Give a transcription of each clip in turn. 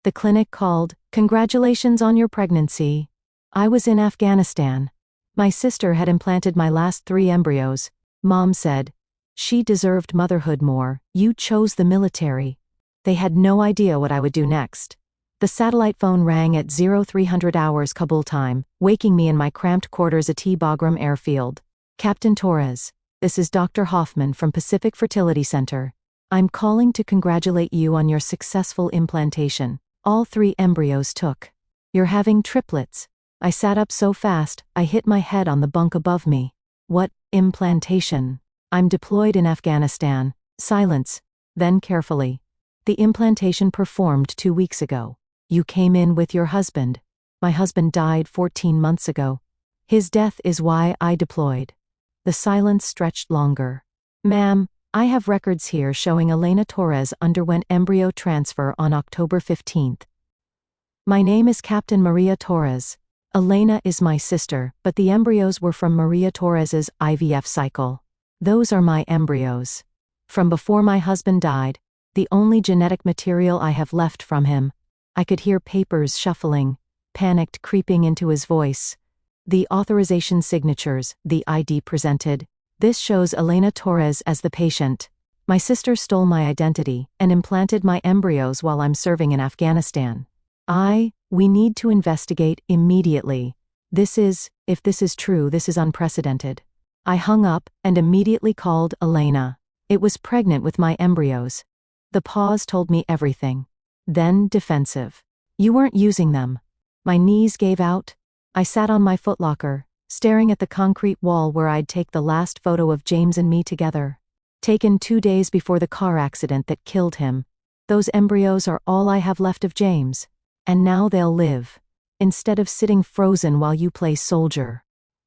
The clinic called, "Congratulations on your pregnancy." I was in Afghanistan. My sister had implanted my last 3 embryos. Mom said, "She deserved motherhood more, you chose the military." They had no idea what I would do next. The satellite phone rang at 0300 hours Kabul time, waking me in my cramped quarters at BAGRAM airfield. "Captain Torres, this is Dr. Hoffman from Pacific Fertility Center. I'm calling to congratulate you on your successful implantation. All 3 embryos took. You're having triplets." I sat up so fast, I hit my head on the bunk above me. "What implantation?" "I'm deployed in Afghanistan." Silence. Then carefully. "The implantation performed 2 weeks ago. You came in with your husband." "My husband died 14 months ago. His death is why I deployed." The silence stretched longer. "Ma'am, I have records here showing Elena Torres underwent embryo transfer on October 15th. My name is Captain Maria Torres. Elena is my sister, but the embryos were from Maria Torres's IVF cycle. Those are my embryos. From before my husband died, the only genetic material I have left from him." I could hear papers shuffling, panicked creeping into his voice. "The authorization signatures," the ID presented. "This shows Elena Torres as the patient. My sister stole my identity and implanted my embryos while I'm serving in Afghanistan. We need to investigate immediately. If this is true, this is unprecedented." I hung up and immediately called Elena. It was pregnant with my embryos. The pause told me everything. Then defensive. "You weren't using them." My knees gave out. I sat on my footlocker, staring at the concrete wall where I'd take the last photo of James and me together. Taken 2 days before the car accident that killed him. Those embryos are all I have left of James. And now they'll live. Instead of sitting frozen while you play soldier.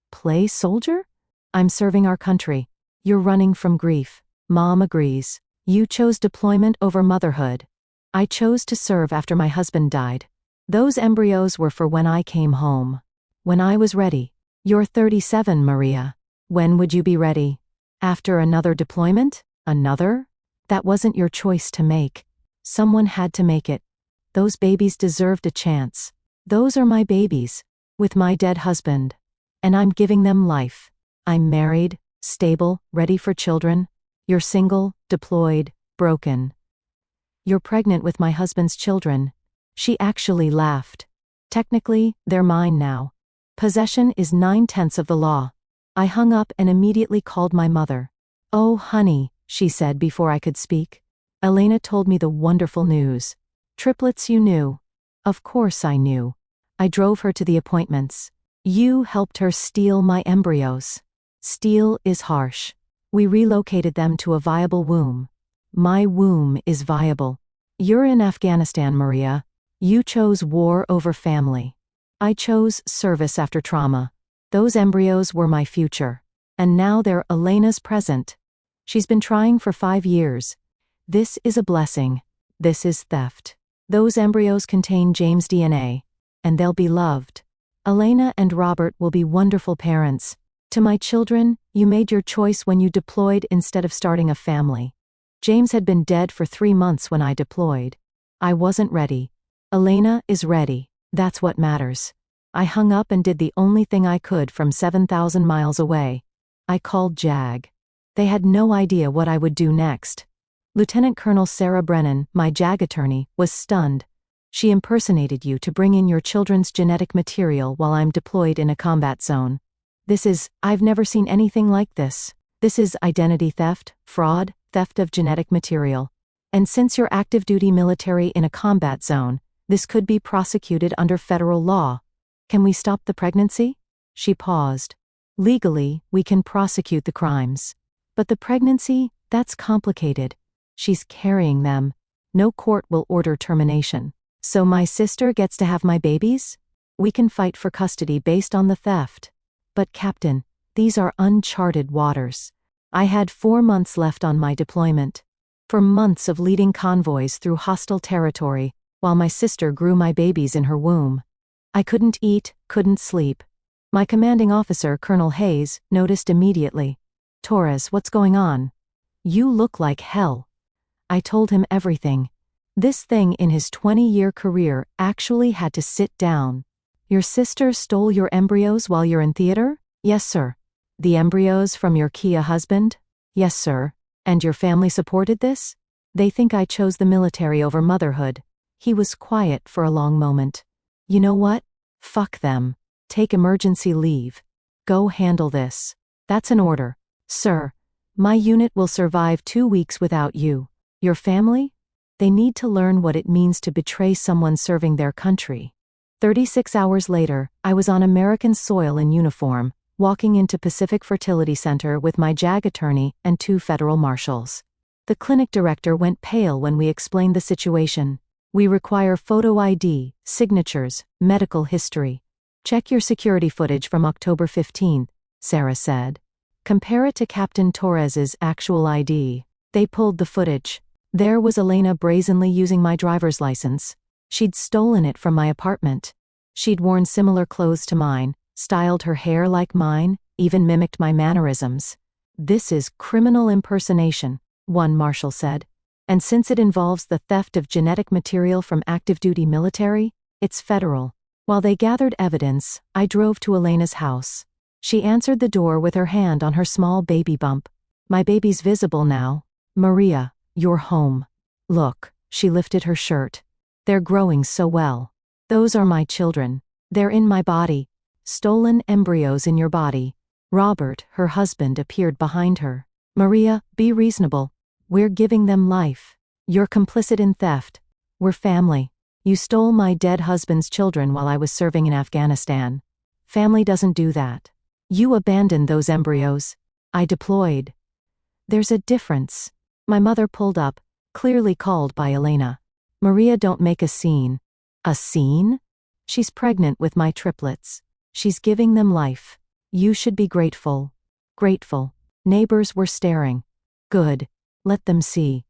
Play soldier? I'm serving our country. You're running from grief. Mom agrees. You chose deployment over motherhood. I chose to serve after my husband died. Those embryos were for when I came home. When I was ready. You're 37, Maria. When would you be ready? After another deployment? Another? That wasn't your choice to make. Someone had to make it. Those babies deserved a chance. Those are my babies. With my dead husband. And I'm giving them life. I'm married, stable, ready for children. You're single, deployed, broken. You're pregnant with my husband's children." She actually laughed. "Technically, they're mine now. Possession is 9/10 of the law." I hung up and immediately called my mother. "Oh, honey," she said before I could speak. "Elena told me the wonderful news." "Triplets, you knew." "Of course I knew. I drove her to the appointments." "You helped her steal my embryos." "Steal is harsh. We relocated them to a viable womb." "My womb is viable." "You're in Afghanistan, Maria. You chose war over family. I chose service after trauma. Those embryos were my future. And now they're Elena's present. She's been trying for 5 years. This is a blessing. This is theft. Those embryos contain James' DNA. And they'll be loved. Elena and Robert will be wonderful parents. To my children, you made your choice when you deployed instead of starting a family. James had been dead for 3 months when I deployed. I wasn't ready. Elena is ready. That's what matters. I hung up and did the only thing I could from 7,000 miles away. I called JAG. They had no idea what I would do next. Lieutenant Colonel Sarah Brennan, my JAG attorney, was stunned. "She impersonated you to bring in your children's genetic material while I'm deployed in a combat zone. I've never seen anything like this. This is identity theft, fraud, theft of genetic material. And since you're active duty military in a combat zone, this could be prosecuted under federal law. Can we stop the pregnancy?" She paused. "Legally, we can prosecute the crimes. But the pregnancy, that's complicated. She's carrying them. No court will order termination. So my sister gets to have my babies? We can fight for custody based on the theft. But Captain, these are uncharted waters. I had 4 months left on my deployment. For months of leading convoys through hostile territory, while my sister grew my babies in her womb. I couldn't eat, couldn't sleep. My commanding officer, Colonel Hayes, noticed immediately. "Torres, what's going on? You look like hell." I told him everything. This thing in his 20-year career actually had to sit down. Your sister stole your embryos while you're in theater? Yes, sir. The embryos from your Kia husband? Yes, sir. And your family supported this? They think I chose the military over motherhood. He was quiet for a long moment. You know what? Fuck them. Take emergency leave. Go handle this. That's an order. Sir, my unit will survive 2 weeks without you. Your family? They need to learn what it means to betray someone serving their country. 36 hours later, I was on American soil in uniform, walking into Pacific Fertility Center with my JAG attorney and 2 federal marshals. The clinic director went pale when we explained the situation. We require photo ID, signatures, medical history. Check your security footage from October 15th, Sarah said. Compare it to Captain Torres's actual ID. They pulled the footage. There was Elena brazenly using my driver's license. She'd stolen it from my apartment. She'd worn similar clothes to mine, styled her hair like mine, even mimicked my mannerisms. This is criminal impersonation, one marshal said. And since it involves the theft of genetic material from active-duty military, it's federal. While they gathered evidence, I drove to Elena's house. She answered the door with her hand on her small baby bump. My baby's visible now. Maria, you're home. Look, she lifted her shirt. They're growing so well. Those are my children. They're in my body. Stolen embryos in your body. Robert, her husband, appeared behind her. Maria, be reasonable. We're giving them life. You're complicit in theft. We're family. You stole my dead husband's children while I was serving in Afghanistan. Family doesn't do that. You abandoned those embryos. I deployed. There's a difference. My mother pulled up, clearly called by Elena. Maria, don't make a scene. A scene? She's pregnant with my triplets. She's giving them life. You should be grateful. Grateful. Neighbors were staring. Good. Let them see.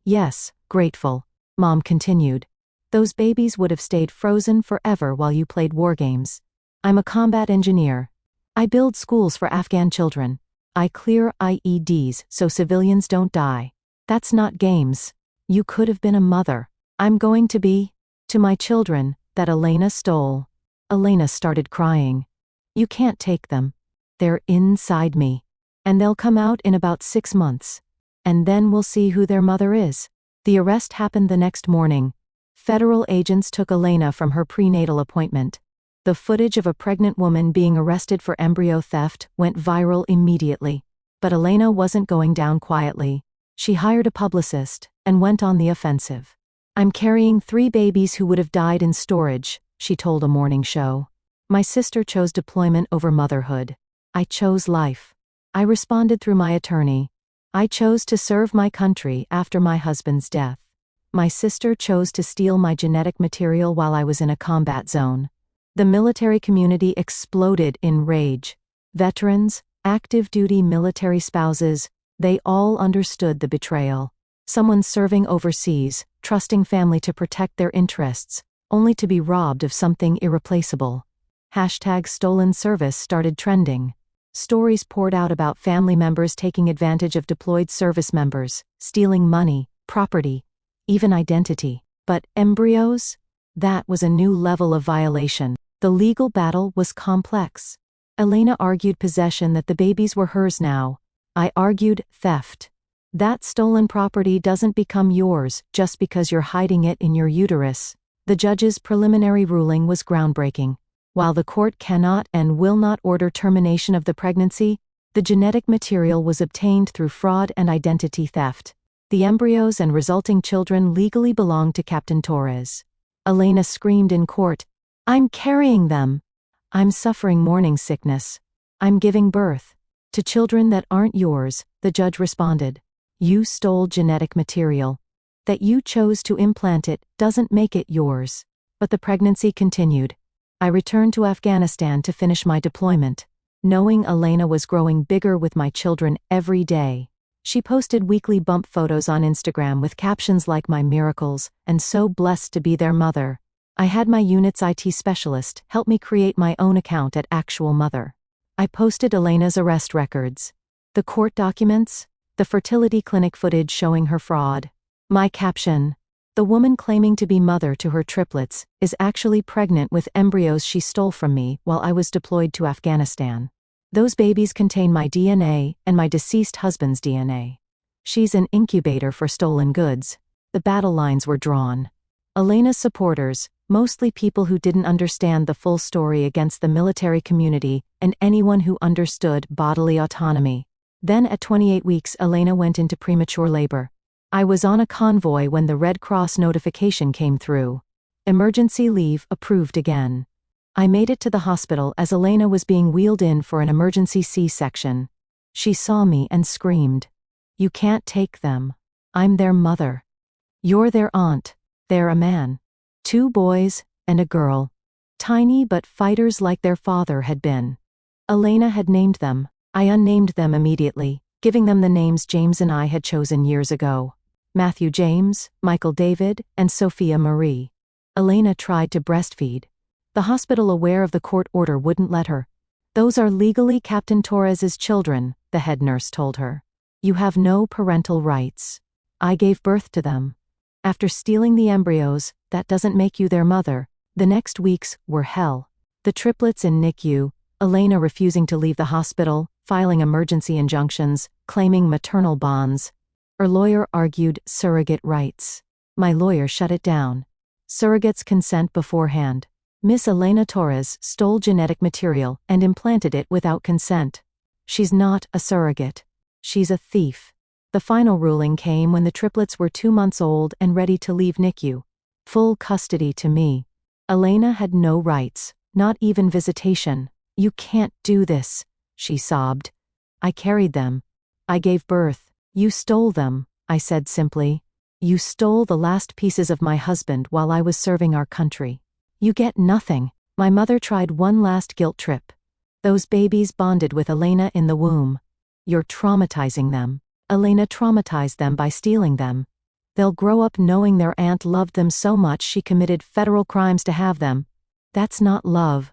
Yes, grateful. Mom continued. Those babies would have stayed frozen forever while you played war games. I'm a combat engineer. I build schools for Afghan children. I clear IEDs so civilians don't die. That's not games. You could have been a mother. I'm going to be. To my children, that Elena stole. Elena started crying. You can't take them. They're inside me. And they'll come out in about 6 months. And then we'll see who their mother is. The arrest happened the next morning. Federal agents took Elena from her prenatal appointment. The footage of a pregnant woman being arrested for embryo theft went viral immediately. But Elena wasn't going down quietly. She hired a publicist and went on the offensive. I'm carrying 3 babies who would have died in storage, she told a morning show. My sister chose deployment over motherhood. I chose life. I responded through my attorney. I chose to serve my country after my husband's death. My sister chose to steal my genetic material while I was in a combat zone. The military community exploded in rage. Veterans, active-duty military spouses, they all understood the betrayal. Someone serving overseas, trusting family to protect their interests, only to be robbed of something irreplaceable. #stolen service started trending. Stories poured out about family members taking advantage of deployed service members, stealing money, property, even identity. But embryos? That was a new level of violation. The legal battle was complex. Elena argued possession, that the babies were hers now. I argued theft. That stolen property doesn't become yours just because you're hiding it in your uterus. The judge's preliminary ruling was groundbreaking. While the court cannot and will not order termination of the pregnancy, the genetic material was obtained through fraud and identity theft. The embryos and resulting children legally belong to Captain Torres. Elena screamed in court, I'm carrying them. I'm suffering morning sickness. I'm giving birth to children that aren't yours, the judge responded. You stole genetic material. That you chose to implant it doesn't make it yours. But the pregnancy continued. I returned to Afghanistan to finish my deployment, knowing Elena was growing bigger with my children every day. She posted weekly bump photos on Instagram with captions like "My miracles" and "So blessed to be their mother." I had my unit's IT specialist help me create my own account at Actual Mother. I posted Elena's arrest records, the court documents, the fertility clinic footage showing her fraud. My caption, The woman claiming to be mother to her triplets is actually pregnant with embryos she stole from me while I was deployed to Afghanistan. Those babies contain my DNA and my deceased husband's DNA. She's an incubator for stolen goods. The battle lines were drawn. Elena's supporters, mostly people who didn't understand the full story against the military community and anyone who understood bodily autonomy. Then at 28 weeks Elena went into premature labor. I was on a convoy when the Red Cross notification came through. Emergency leave approved again. I made it to the hospital as Elena was being wheeled in for an emergency C-section. She saw me and screamed, "You can't take them. I'm their mother. You're their aunt." They're a man. 2 boys and a girl. Tiny but fighters like their father had been. Elena had named them. I unnamed them immediately, giving them the names James and I had chosen years ago. Matthew James, Michael David, and Sophia Marie. Elena tried to breastfeed. The hospital, aware of the court order, wouldn't let her. "Those are legally Captain Torres's children," the head nurse told her. "You have no parental rights. I gave birth to them. After stealing the embryos, that doesn't make you their mother." The next weeks were hell. The triplets in NICU, Elena refusing to leave the hospital, filing emergency injunctions, claiming maternal bonds. Her lawyer argued surrogate rights. My lawyer shut it down. Surrogates consent beforehand. Miss Elena Torres stole genetic material and implanted it without consent. She's not a surrogate. She's a thief. The final ruling came when the triplets were 2 months old and ready to leave NICU. Full custody to me. Elena had no rights, not even visitation. "You can't do this," she sobbed. "I carried them. I gave birth. You stole them," I said simply. "You stole the last pieces of my husband while I was serving our country. You get nothing." My mother tried one last guilt trip. "Those babies bonded with Elena in the womb. You're traumatizing them. Elena traumatized them by stealing them. They'll grow up knowing their aunt loved them so much she committed federal crimes to have them. That's not love.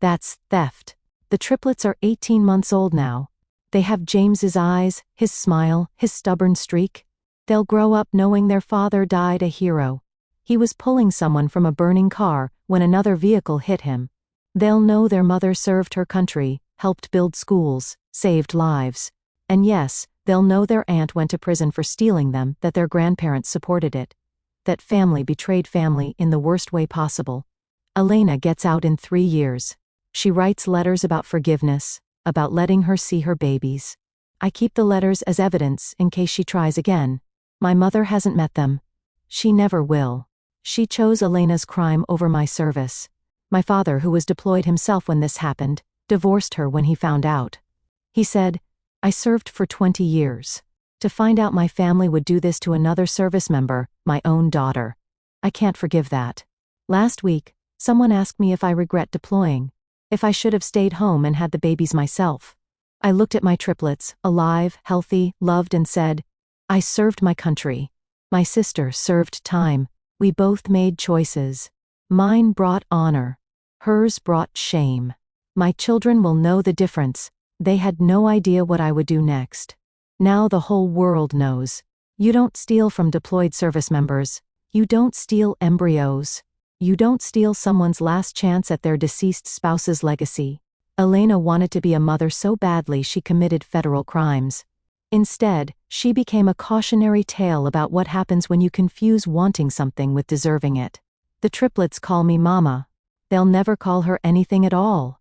That's theft." The triplets are 18 months old now. They have James's eyes, his smile, his stubborn streak. They'll grow up knowing their father died a hero. He was pulling someone from a burning car when another vehicle hit him. They'll know their mother served her country, helped build schools, saved lives. And yes, they'll know their aunt went to prison for stealing them, that their grandparents supported it. That family betrayed family in the worst way possible. Elena gets out in 3 years. She writes letters about forgiveness, about letting her see her babies. I keep the letters as evidence in case she tries again. My mother hasn't met them. She never will. She chose Elena's crime over my service. My father, who was deployed himself when this happened, divorced her when he found out. He said, "I served for 20 years. To find out my family would do this to another service member, my own daughter. I can't forgive that." Last week, someone asked me if I regret deploying, if I should have stayed home and had the babies myself. I looked at my triplets, alive, healthy, loved, and said, "I served my country. My sister served time. We both made choices. Mine brought honor. Hers brought shame. My children will know the difference. They had no idea what I would do next. Now the whole world knows. You don't steal from deployed service members. You don't steal embryos. You don't steal someone's last chance at their deceased spouse's legacy." Elena wanted to be a mother so badly she committed federal crimes. Instead, she became a cautionary tale about what happens when you confuse wanting something with deserving it. The triplets call me Mama. They'll never call her anything at all.